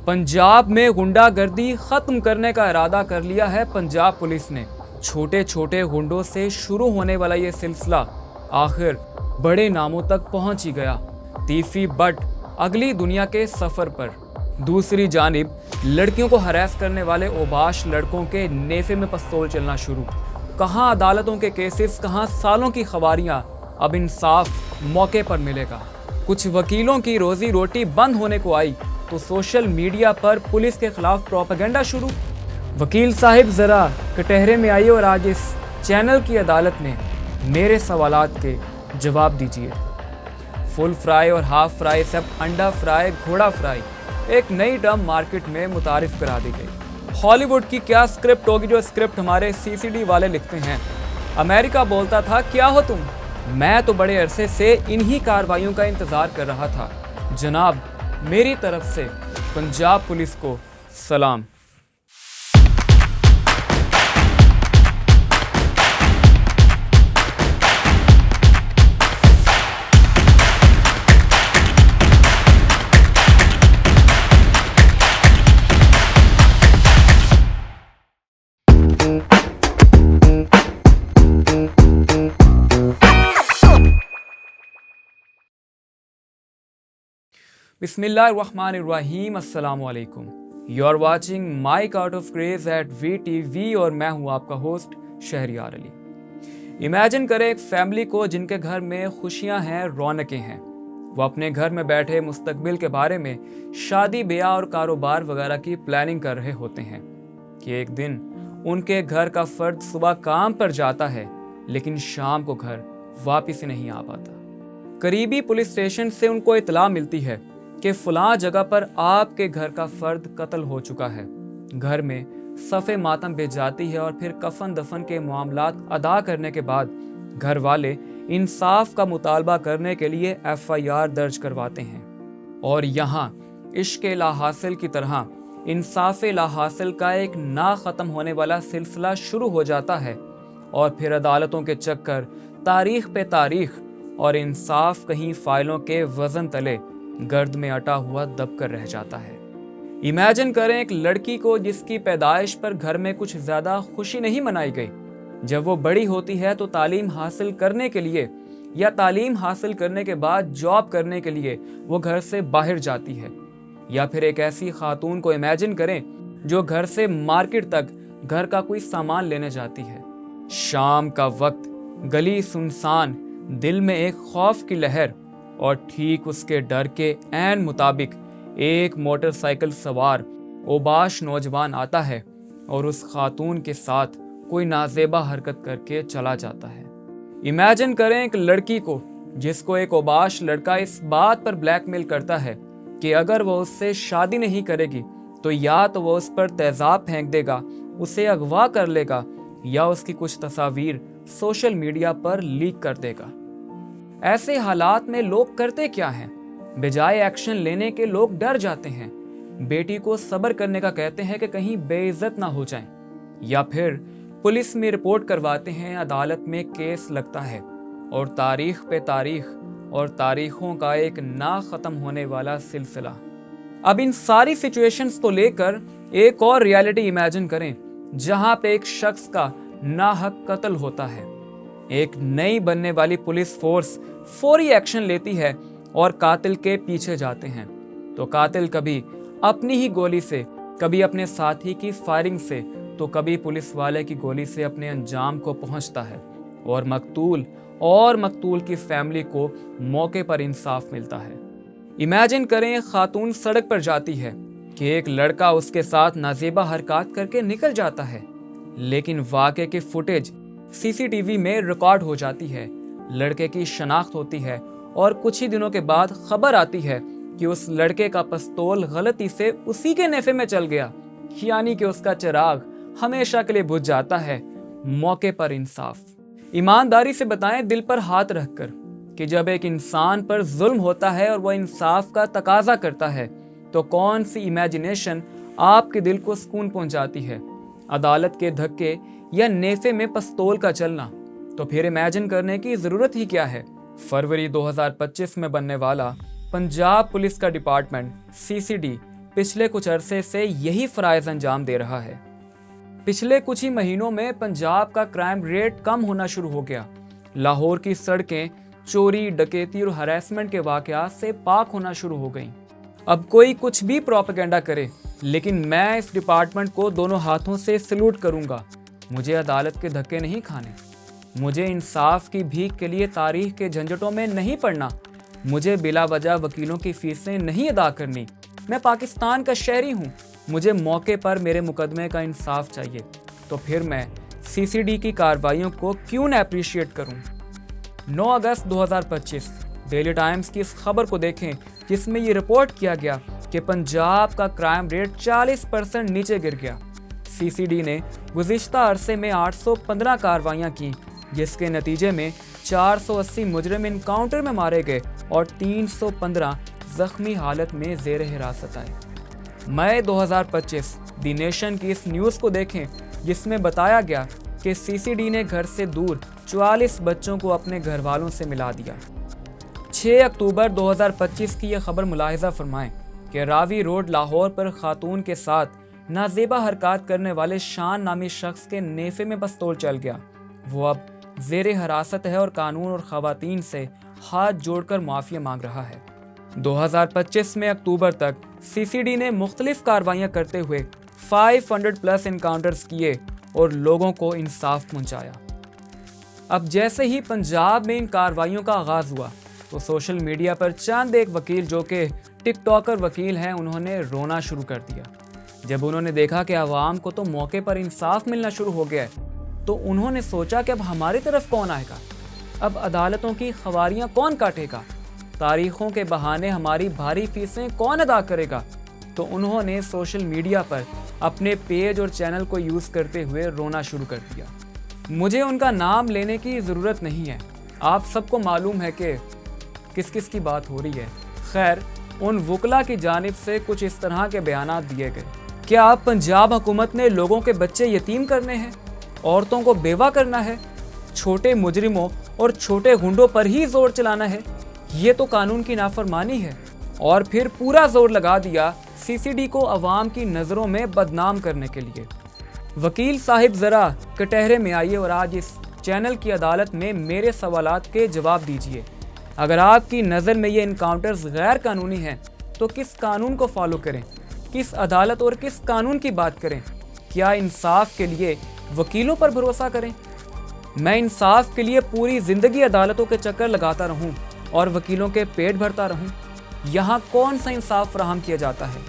पंजाब में गुंडागर्दी खत्म करने का इरादा कर लिया है पंजाब पुलिस ने। छोटे छोटे गुंडों से शुरू होने वाला ये सिलसिला आखिर बड़े नामों तक पहुंच ही गया। तीफी बट अगली दुनिया के सफर पर। दूसरी जानिब लड़कियों को हरास करने वाले ओबाश लड़कों के नेफे में पिस्तौल चलना शुरू। कहां अदालतों के केसेस, कहां सालों की खबारियां। अब इंसाफ मौके पर मिलेगा। कुछ वकीलों की रोजी रोटी बंद होने को आई तो सोशल मीडिया पर पुलिस के खिलाफ प्रोपेगेंडा शुरू। वकील साहिब जरा कटहरे में आइए और आज इस चैनल की अदालत में मेरे सवालात के जवाब दीजिए। फुल फ्राई और हाफ फ्राई सब अंडा फ्राई, घोड़ा फ्राई एक नई टर्म मार्केट में मुतारिफ करा दी गई। हॉलीवुड की क्या स्क्रिप्ट होगी जो स्क्रिप्ट हमारे सीसीडी वाले लिखते हैं। अमेरिका बोलता था क्या हो तुम। मैं तो बड़े अरसे से इन्हीं कार्रवाइयों का इंतजार कर रहा था। जनाब, मेरी तरफ से पंजाब पुलिस को सलाम। बिस्मिल्लाहिर्रहमानिर्रहीम, अस्सलाम वालेकुम। You are watching Mike out of craze at VTV और मैं हूँ आपका होस्ट शहरियार अली। इमेजिन करें एक फैमिली को जिनके घर में खुशियाँ हैं, रौनकें हैं। वो अपने घर में बैठे मुस्तकबिल के बारे में शादी ब्याह और कारोबार वगैरह की प्लानिंग कर रहे होते हैं कि एक दिन उनके घर का फर्द सुबह काम पर जाता है लेकिन शाम को घर वापस नहीं आ पाता। करीबी पुलिस स्टेशन से उनको इतला मिलती है कि फलां जगह पर आपके घर का फर्द कत्ल हो चुका है। घर में सफ़े मातम भेज जाती है और फिर कफन दफन के मामलात अदा करने के बाद घर वाले इंसाफ का मुतालबा करने के लिए FIR दर्ज करवाते हैं। और यहाँ इश्क ला हासिल की तरह इंसाफ ला हासिल का एक ना ख़त्म होने वाला सिलसिला शुरू हो जाता है और फिर अदालतों के चक्कर, तारीख पे तारीख और इंसाफ कहीं फाइलों के वजन तले गर्द में अटा हुआ दब कर रह जाता है। इमेजिन करें एक लड़की को जिसकी पैदाइश पर घर में कुछ ज्यादा खुशी नहीं मनाई गई। जब वो बड़ी होती है तो तालीम हासिल करने के लिए या तालीम हासिल करने के बाद जॉब करने के लिए वो घर से बाहर जाती है। या फिर एक ऐसी खातून को इमेजिन करें जो घर से मार्केट तक घर का कोई सामान लेने जाती है। शाम का वक्त, गली सुनसान, दिल में एक खौफ की लहर और ठीक उसके डर के ऐन मुताबिक एक मोटरसाइकिल सवार ओबाश नौजवान आता है और उस खातून के साथ कोई नाजेबा हरकत करके चला जाता है। इमेजिन करें एक लड़की को जिसको एक ओबाश लड़का इस बात पर ब्लैकमेल करता है कि अगर वो उससे शादी नहीं करेगी तो या तो वो उस पर तेजाब फेंक देगा, उसे अगवा कर लेगा या उसकी कुछ तस्वीर सोशल मीडिया पर लीक कर देगा। ऐसे हालात में लोग करते क्या हैं? बजाय एक्शन लेने के लोग डर जाते हैं। बेटी को सब्र करने का कहते हैं कि कहीं बेइज्जत ना हो जाए, या फिर पुलिस में रिपोर्ट करवाते हैं। अदालत में केस लगता है और तारीख पे तारीख और तारीखों का एक ना खत्म होने वाला सिलसिला। अब इन सारी सिचुएशंस को लेकर एक और रियलिटी इमेजिन करें जहां पे एक शख्स का नाहक कत्ल होता है। एक नई बनने वाली पुलिस फोर्स फौरी एक्शन लेती है और कातिल के पीछे जाते हैं। तो कातिल कभी अपनी ही गोली से, कभी अपने साथी की फायरिंग से, तो कभी पुलिस वाले की गोली से अपने अंजाम को पहुंचता है और मकतूल की फैमिली को मौके पर इंसाफ मिलता है। इमेजिन करें एक खातून सड़क पर जाती है कि एक लड़का उसके साथ नाजेबा हरकत करके निकल जाता है, लेकिन वाक़े की फुटेज CCTV में रिकॉर्ड हो जाती है। लड़के की शनाख्त होती है और कुछ ही दिनों के बाद खबर आती है कि उस लड़के का पिस्तौल गलती से उसी के नेफे में चल गया, यानी कि उसका चिराग हमेशा के लिए बुझ जाता है। मौके पर इंसाफ। ईमानदारी से बताएं, दिल पर हाथ रखकर, कि जब एक इंसान पर जुल्म होता है और वह इंसाफ का तकाजा करता है तो कौन सी इमेजिनेशन आपके दिल को सुकून पहुंचाती है? अदालत के धक्के या नेफे में पिस्तौल का चलना। तो फिर इमेजिन करने की ज़रूरत ही क्या है? फरवरी 2025 में बनने वाला पंजाब पुलिस का डिपार्टमेंट CCD पिछले कुछ अरसे से यही फराइज अंजाम दे रहा है। पिछले कुछ ही महीनों में पंजाब का क्राइम रेट कम होना शुरू हो गया। लाहौर की सड़कें चोरी, डकैती और हरासमेंट के वाकयात से पाक होना शुरू हो गईं। अब कोई कुछ भी प्रोपेगेंडा करे, लेकिन मैं इस डिपार्टमेंट को दोनों हाथों से सैल्यूट करूंगा। मुझे अदालत के धक्के नहीं खाने, मुझे इंसाफ की भीख के लिए तारीख के झंझटों में नहीं पड़ना, मुझे बिला वजह वकीलों की फीसें नहीं अदा करनी। मैं पाकिस्तान का शहरी हूँ, मुझे मौके पर मेरे मुकदमे का इंसाफ चाहिए। तो फिर मैं सीसीडी की कार्रवाइयों को क्यों न अप्रिशिएट करूँ। 9 अगस्त 2025 डेली टाइम्स की इस खबर को देखें, जिसमें ये रिपोर्ट किया गया कि पंजाब का क्राइम रेट 40% नीचे गिर गया। सीसीडी ने गुज़िश्ता अरसे में 815 कार्रवाइयाँ की, जिसके नतीजे में 480 मुजरिम इनकाउंटर में मारे गए और 315 जख्मी हालत में ज़ेर हिरासत आए। मई 2025 दी नेशन की इस न्यूज़ को देखें, जिसमें बताया गया कि सीसीडी ने घर से दूर 44 बच्चों को अपने घर वालों से मिला दिया। 6 अक्टूबर 2025 की यह खबर मुलाहिजा फरमाएं कि रावी रोड लाहौर पर खातून के साथ नाजेबा हरकत करने वाले शान नामी शख्स के नेफे में बस्तौल चल गया। वो अब ज़ेर हिरासत है और कानून और ख़वातीन से हाथ जोड़कर माफ़िया मांग रहा है। 2025 में अक्टूबर तक सीसीडी ने मुख्तलिफ कार्रवाइयाँ करते हुए 500+ इनकाउंटर्स किए और लोगों को इंसाफ पहुँचाया। अब जैसे ही पंजाब में इन कार्रवाइयों का आगाज़ हुआ तो सोशल मीडिया पर चंद एक वकील, जो कि टिकटॉकर वकील हैं, उन्होंने रोना शुरू कर दिया। जब उन्होंने देखा कि आवाम को तो मौके पर इंसाफ मिलना शुरू हो गया है, तो उन्होंने सोचा कि अब हमारी तरफ कौन आएगा, अब अदालतों की खवारियाँ कौन काटेगा, तारीखों के बहाने हमारी भारी फीसें कौन अदा करेगा। तो उन्होंने सोशल मीडिया पर अपने पेज और चैनल को यूज़ करते हुए रोना शुरू कर दिया। मुझे उनका नाम लेने की ज़रूरत नहीं है, आप सबको मालूम है कि किस किस की बात हो रही है। खैर, उन वकला की जानिब से कुछ इस तरह के बयानात दिए गए। क्या आप पंजाब हुकूमत ने लोगों के बच्चे यतीम करने हैं, औरतों को बेवा करना है, छोटे मुजरिमों और छोटे गुंडों पर ही जोर चलाना है? ये तो कानून की नाफरमानी है। और फिर पूरा जोर लगा दिया सीसीडी को अवाम की नज़रों में बदनाम करने के लिए। वकील साहिब ज़रा कटहरे में आइए और आज इस चैनल की अदालत में मेरे सवालात के जवाब दीजिए। अगर आपकी नज़र में ये इनकाउंटर्स गैर कानूनी हैं तो किस कानून को फॉलो करें, किस अदालत और किस कानून की बात करें? क्या इंसाफ के लिए वकीलों पर भरोसा करें? मैं इंसाफ के लिए पूरी ज़िंदगी अदालतों के चक्कर लगाता रहूं और वकीलों के पेट भरता रहूं? यहाँ कौन सा इंसाफ फराहम किया जाता है?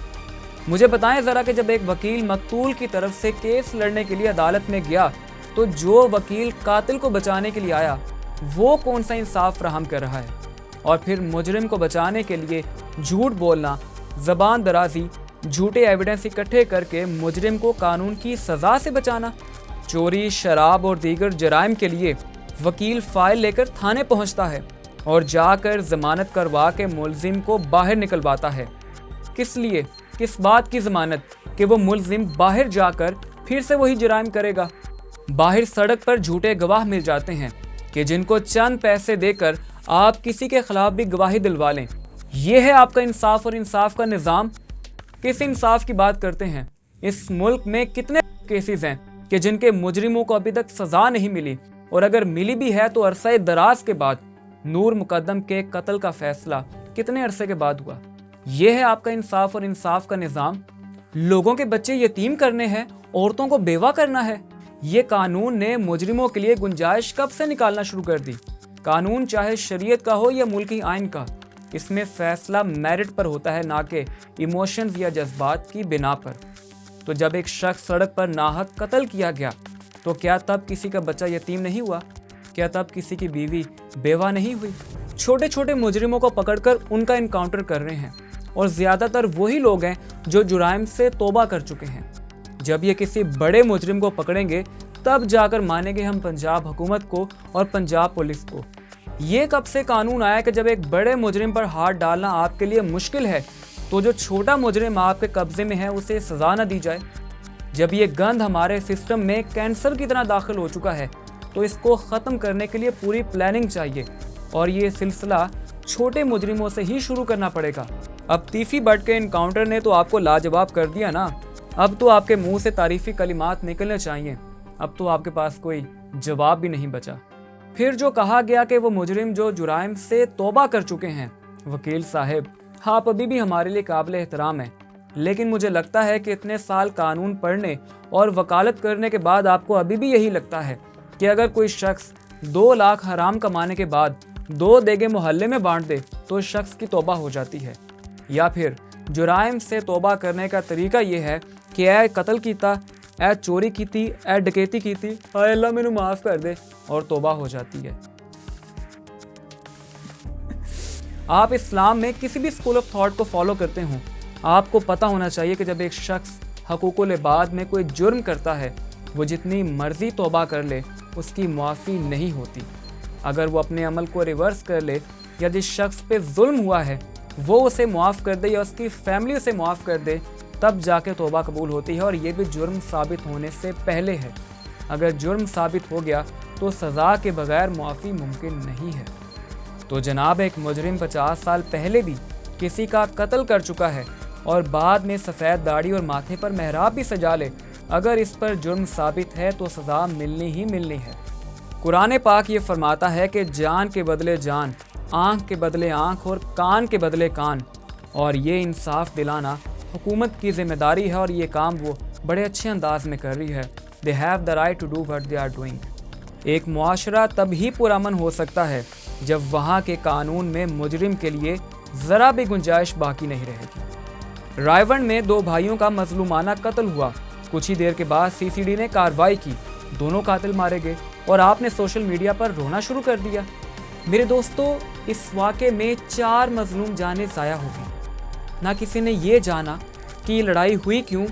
मुझे बताएं ज़रा कि जब एक वकील मकतूल की तरफ से केस लड़ने के लिए अदालत में गया तो जो वकील कातिल को बचाने के लिए आया वो कौन सा इंसाफ फराहम कर रहा है? और फिर मुजरिम को बचाने के लिए झूठ बोलना, ज़बान दराजी, झूठे एविडेंस इकट्ठे करके मुजरिम को कानून की सज़ा से बचाना। चोरी, शराब और दीगर जराइम के लिए वकील फ़ाइल लेकर थाने पहुंचता है और जाकर ज़मानत करवा के मुलजिम को बाहर निकलवाता है। किस लिए? किस बात की ज़मानत कि वो मुलजिम बाहर जाकर फिर से वही जराइम करेगा? बाहर सड़क पर झूठे गवाह मिल जाते हैं कि जिनको चंद पैसे देकर आप किसी के खिलाफ भी गवाही दिलवा लें। ये है आपका इंसाफ और इंसाफ का निज़ाम? किस इंसाफ की बात करते हैं? इस मुल्क में कितने केसेस हैं कि जिनके मुजरिमों को अभी तक सज़ा नहीं मिली, और अगर मिली भी है तो अरसा दराज के बाद। नूर मुकद्दम के कत्ल का फैसला कितने अरसे के बाद हुआ? यह है आपका इंसाफ और इंसाफ का निज़ाम? लोगों के बच्चे यतीम करने हैं, औरतों को बेवा करना है? ये कानून ने मुजरिमों के लिए गुंजाइश कब से निकालना शुरू कर दी? कानून चाहे शरीयत का हो या मुल्की आइन का, इसमें फैसला मेरिट पर होता है, ना कि इमोशंस या जज्बात की बिना पर। तो जब एक शख्स सड़क पर नाहक कत्ल किया गया तो क्या तब किसी का बच्चा यतीम नहीं हुआ? क्या तब किसी की बीवी बेवा नहीं हुई? छोटे छोटे मुजरिमों को पकड़कर उनका इनकाउंटर कर रहे हैं, और ज़्यादातर वही लोग हैं जो जुराइम से तौबा कर चुके हैं। जब ये किसी बड़े मुजरिम को पकड़ेंगे तब जाकर मानेंगे हम पंजाब हुकूमत को और पंजाब पुलिस को। ये कब से कानून आया कि जब एक बड़े मुजरिम पर हाथ डालना आपके लिए मुश्किल है तो जो छोटा मुजरिम आपके कब्जे में है उसे सज़ा न दी जाए? जब ये गंद हमारे सिस्टम में कैंसर की तरह दाखिल हो चुका है तो इसको ख़त्म करने के लिए पूरी प्लानिंग चाहिए, और ये सिलसिला छोटे मुजरिमों से ही शुरू करना पड़ेगा। اب तीफी बट के इनकाउंटर ने तो आपको लाजवाब कर दिया ना, अब तो आपके मुंह से तारीफी कलिमात निकलने चाहिए, अब तो आपके पास कोई जवाब भी नहीं बचा। फिर जो कहा गया कि वो मुजरिम जो जुराइम से तौबा कर चुके हैं, वकील साहब आप अभी भी हमारे लिए काबिल एहतराम हैं, लेकिन मुझे लगता है कि इतने साल कानून पढ़ने और वकालत करने के बाद आपको अभी भी यही लगता है कि अगर कोई शख्स 2 लाख हराम कमाने के बाद 2 देगे मोहल्ले में बांट दे तो उस शख्स की तौबा हो जाती है, या फिर जुराइम से तौबा करने का तरीका ये है कि ऐ कत्ल कीता, ऐ चोरी की थी, ऐ डकैती की थी, हाय अल्लाह मैनू माफ़ कर दे, और तौबा हो जाती है। आप इस्लाम में किसी भी स्कूल ऑफ थॉट को फॉलो करते हो, आपको पता होना चाहिए कि जब एक शख्स हकूकुल इबाद में कोई जुर्म करता है, वो जितनी मर्जी तौबा कर ले उसकी मुआफ़ी नहीं होती। अगर वो अपने अमल को रिवर्स कर ले या जिस शख्स पे जुल्म हुआ है वो उसे मुआफ़ कर दे या उसकी फैमिली उसे मुआफ़ कर दे, तब जाके तौबा कबूल होती है, और ये भी जुर्म साबित होने से पहले है। अगर जुर्म साबित हो गया तो सज़ा के बगैर मुआफ़ी मुमकिन नहीं है। तो जनाब एक मुजरिम 50 साल पहले भी किसी का कत्ल कर चुका है और बाद में सफ़ेद दाढ़ी और माथे पर मेहराब भी सजा ले, अगर इस पर जुर्म साबित है तो सज़ा मिलनी ही मिलनी है। कुरान पाक ये फरमाता है कि जान के बदले जान, आँख के बदले आँख और कान के बदले कान, और ये इंसाफ दिलाना हुकूमत की ज़िम्मेदारी है, और ये काम वो बड़े अच्छे अंदाज में कर रही है। They have the right to do what they are doing. एक मुआशरा तब ही पुरअमन हो सकता है जब वहाँ के कानून में मुजरिम के लिए ज़रा भी गुंजाइश बाकी नहीं रहेगी। रायवंड में 2 भाइयों का मजलूमाना कत्ल हुआ, कुछ ही देर के बाद सीसीडी ने कार्रवाई की, दोनों कातिल मारे गए और आपने सोशल मीडिया पर रोना शुरू कर दिया। मेरे दोस्तों, इस वाक़े में 4 मजलूम जानें ज़ाया हो गई। ना किसी ने ये जाना कि ये लड़ाई हुई क्यों,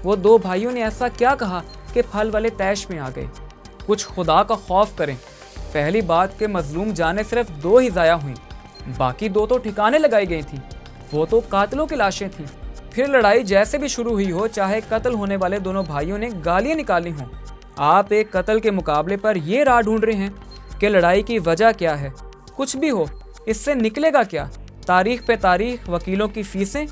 वो 2 भाइयों ने ऐसा क्या कहा कि फल वाले तैश में आ गए। कुछ खुदा का खौफ करें। पहली बात के मजलूम जाने सिर्फ 2 ही ज़ाया हुई, बाकी 2 तो ठिकाने लगाई गई थी, वो तो कातिलों की लाशें थीं। फिर लड़ाई जैसे भी शुरू हुई हो, चाहे कत्ल होने वाले दोनों भाइयों ने गालियाँ निकाली हों, आप एक कत्ल के मुकाबले पर ये राह ढूंढ रहे हैं कि लड़ाई की वजह क्या है। कुछ भी हो, इससे निकलेगा क्या? तारीख पे तारीख, वकीलों की फीसें।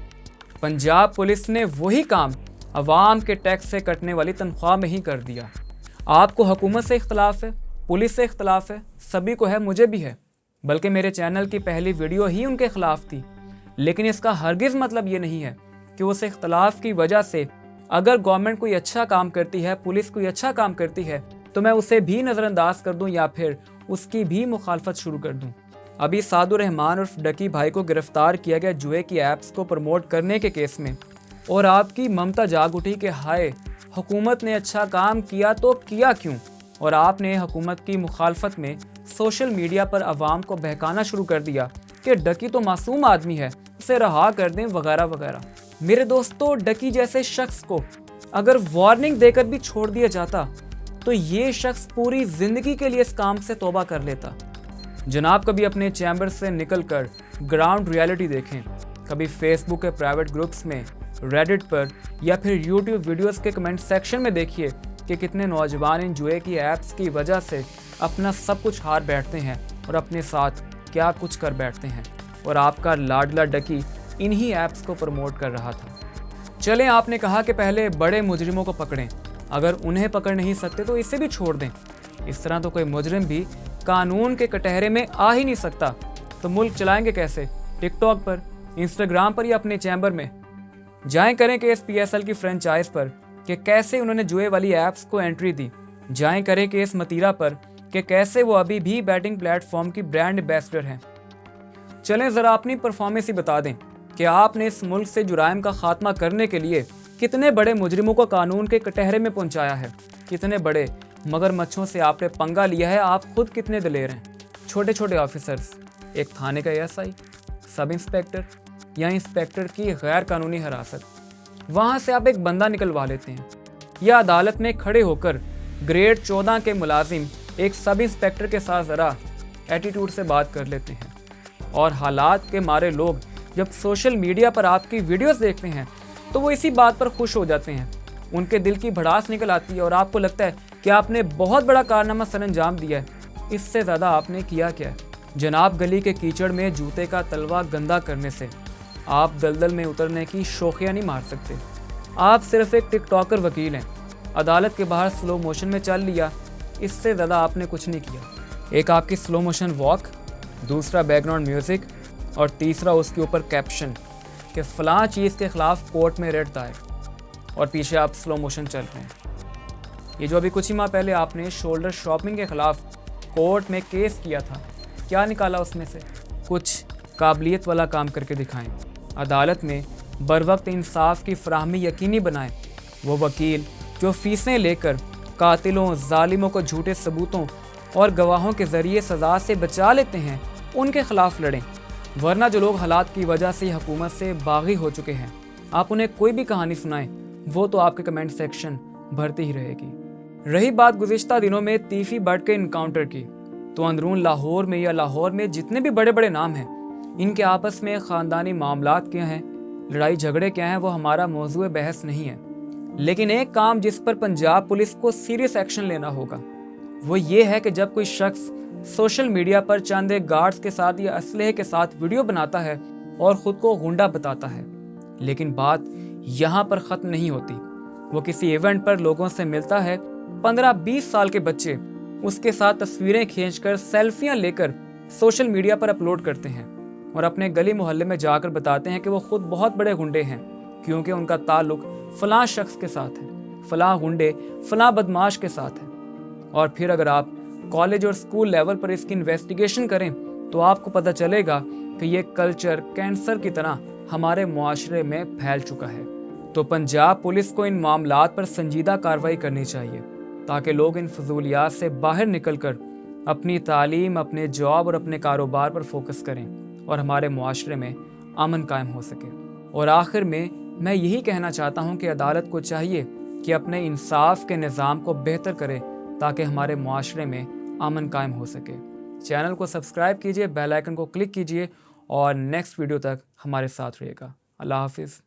पंजाब पुलिस ने वही काम अवाम के टैक्स से कटने वाली तनख्वाह में ही कर दिया। आपको हुकूमत से इख्तलाफ है, पुलिस से इख्तलाफ है, सभी को है, मुझे भी है, बल्कि मेरे चैनल की पहली वीडियो ही उनके खिलाफ थी। लेकिन इसका हरगिज़ मतलब ये नहीं है कि उस इख्तलाफ की वजह से अगर गवर्नमेंट कोई अच्छा काम करती है, पुलिस कोई अच्छा काम करती है, तो मैं उसे भी नज़रअंदाज कर दूं या फिर उसकी भी मुखालफत शुरू कर दूं। अभी सादुर रहमान उर्फ डकी भाई को गिरफ्तार किया गया जुए की ऐप्स को प्रमोट करने के केस में, और आपकी ममता जाग उठी कि हाय हुकूमत ने अच्छा काम किया तो किया क्यों, और आपने हुकूमत की मुखालफत में सोशल मीडिया पर अवाम को बहकाना शुरू कर दिया कि डकी तो मासूम आदमी है, उसे रहा कर दें वगैरह वगैरह। मेरे दोस्तों, डकी जैसे शख्स को अगर वार्निंग देकर भी छोड़ दिया जाता तो ये शख्स पूरी ज़िंदगी के लिए इस काम से तौबा कर लेता। जनाब, कभी अपने चैम्बर से निकलकर ग्राउंड रियलिटी देखें, कभी फेसबुक के प्राइवेट ग्रुप्स में, रेडिट पर, या फिर यूट्यूब वीडियोस के कमेंट सेक्शन में देखिए कि कितने नौजवान इन जुए की ऐप्स की वजह से अपना सब कुछ हार बैठते हैं और अपने साथ क्या कुछ कर बैठते हैं। और आपका लाडला डकी इन्हीं ऐप्स को प्रमोट कर रहा था। चलें, आपने कहा कि पहले बड़े मुजरिमों को पकड़ें, अगर उन्हें पकड़ नहीं सकते तो इसे भी छोड़ दें। इस तरह तो कोई मुजरिम भी कानून के कटहरे में आ ही नहीं सकता, तो मुल्क चलाएंगे कैसे? टिकटॉक पर, इंस्टाग्राम पर या अपने चैम्बर में? जाएं करें कि इस PSL की फ्रेंचाइज पर कि कैसे उन्होंने जुए वाली ऐप्स को एंट्री दी। जाएं करें कि इस मतीरा पर कि कैसे वो अभी भी बैटिंग प्लेटफॉर्म की ब्रांड एम्बेसडर हैं। चलें ज़रा अपनी परफॉर्मेंस ही बता दें कि आपने इस मुल्क से जुराइम का खात्मा करने के लिए कितने बड़े मुजरिमों को कानून के कटहरे में पहुंचाया है, कितने बड़े मगरमच्छों से आपने पंगा लिया है, आप खुद कितने दिलेर हैं। छोटे छोटे ऑफिसर्स, एक थाने का SI, सब इंस्पेक्टर या इंस्पेक्टर की गैर कानूनी हिरासत, वहाँ से आप एक बंदा निकलवा लेते हैं, या अदालत में खड़े होकर ग्रेड 14 के मुलाजिम एक सब इंस्पेक्टर के साथ ज़रा एटीट्यूड से बात कर लेते हैं। और हालात के मारे लोग जब सोशल मीडिया पर आपकी वीडियोस देखते हैं तो वो इसी बात पर खुश हो जाते हैं, उनके दिल की भड़ास निकल आती है और आपको लगता है कि आपने बहुत बड़ा कारनामा सरअंजाम दिया है। इससे ज़्यादा आपने किया क्या है? जनाब, गली के कीचड़ में जूते का तलवा गंदा करने से آپ دلدل میں اترنے کی شوخیاں نہیں مار سکتے. آپ صرف ایک ٹک ٹاکر وکیل ہیں. عدالت کے باہر سلو موشن میں چل لیا، اس سے زیادہ آپ نے کچھ نہیں کیا. ایک آپ کی سلو موشن واک، دوسرا بیک گراؤنڈ میوزک، اور تیسرا اس کے اوپر کیپشن کہ فلاں چیز کے خلاف کورٹ میں ریٹ دائر، اور پیچھے آپ سلو موشن چل رہے ہیں. یہ جو ابھی کچھ ہی ماہ پہلے آپ نے شولڈر شاپنگ کے خلاف کورٹ میں کیس کیا تھا، کیا نکالا اس میں سے؟ کچھ قابلیت والا کام کر کے دکھائیں. عدالت میں بروقت انصاف کی فراہمی یقینی بنائیں. وہ وکیل جو فیسیں لے کر قاتلوں، ظالموں کو جھوٹے ثبوتوں اور گواہوں کے ذریعے سزا سے بچا لیتے ہیں، ان کے خلاف لڑیں. ورنہ جو لوگ حالات کی وجہ سے حکومت سے باغی ہو چکے ہیں، آپ انہیں کوئی بھی کہانی سنائیں، وہ تو آپ کے کمنٹ سیکشن بھرتی ہی رہے گی. رہی بات گزشتہ دنوں میں تیفی بٹ کے انکاؤنٹر کی، تو اندرون لاہور میں یا لاہور میں جتنے بھی بڑے بڑے نام ہیں، ان کے آپس میں خاندانی معاملات کیا ہیں، لڑائی جھگڑے کیا ہیں، وہ ہمارا موضوع بحث نہیں ہے. لیکن ایک کام جس پر پنجاب پولیس کو سیریس ایکشن لینا ہوگا، وہ یہ ہے کہ جب کوئی شخص سوشل میڈیا پر چند ایک گارڈز کے ساتھ یا اسلحے کے ساتھ ویڈیو بناتا ہے اور خود کو غنڈہ بتاتا ہے، لیکن بات یہاں پر ختم نہیں ہوتی. وہ کسی ایونٹ پر لوگوں سے ملتا ہے، 15-20 سال کے بچے اس کے ساتھ تصویریں کھینچ کر سیلفیاں لے کر سوشل میڈیا پر اپلوڈ کرتے ہیں اور اپنے گلی محلے میں جا کر بتاتے ہیں کہ وہ خود بہت بڑے غنڈے ہیں کیونکہ ان کا تعلق فلاں شخص کے ساتھ ہے، فلاں غنڈے فلاں بدماش کے ساتھ ہے. اور پھر اگر آپ کالج اور اسکول لیول پر اس کی انویسٹیگیشن کریں تو آپ کو پتہ چلے گا کہ یہ کلچر کینسر کی طرح ہمارے معاشرے میں پھیل چکا ہے. تو پنجاب پولیس کو ان معاملات پر سنجیدہ کارروائی کرنی چاہیے تاکہ لوگ ان فضولیات سے باہر نکل کر اپنی تعلیم، اپنے جاب اور اپنے کاروبار پر فوکس کریں اور ہمارے معاشرے میں امن قائم ہو سکے. اور آخر میں یہی کہنا چاہتا ہوں کہ عدالت کو چاہیے کہ اپنے انصاف کے نظام کو بہتر کرے تاکہ ہمارے معاشرے میں امن قائم ہو سکے. چینل کو سبسکرائب کیجئے، بیل آئیکن کو کلک کیجئے اور نیکسٹ ویڈیو تک ہمارے ساتھ رہیے گا. اللہ حافظ.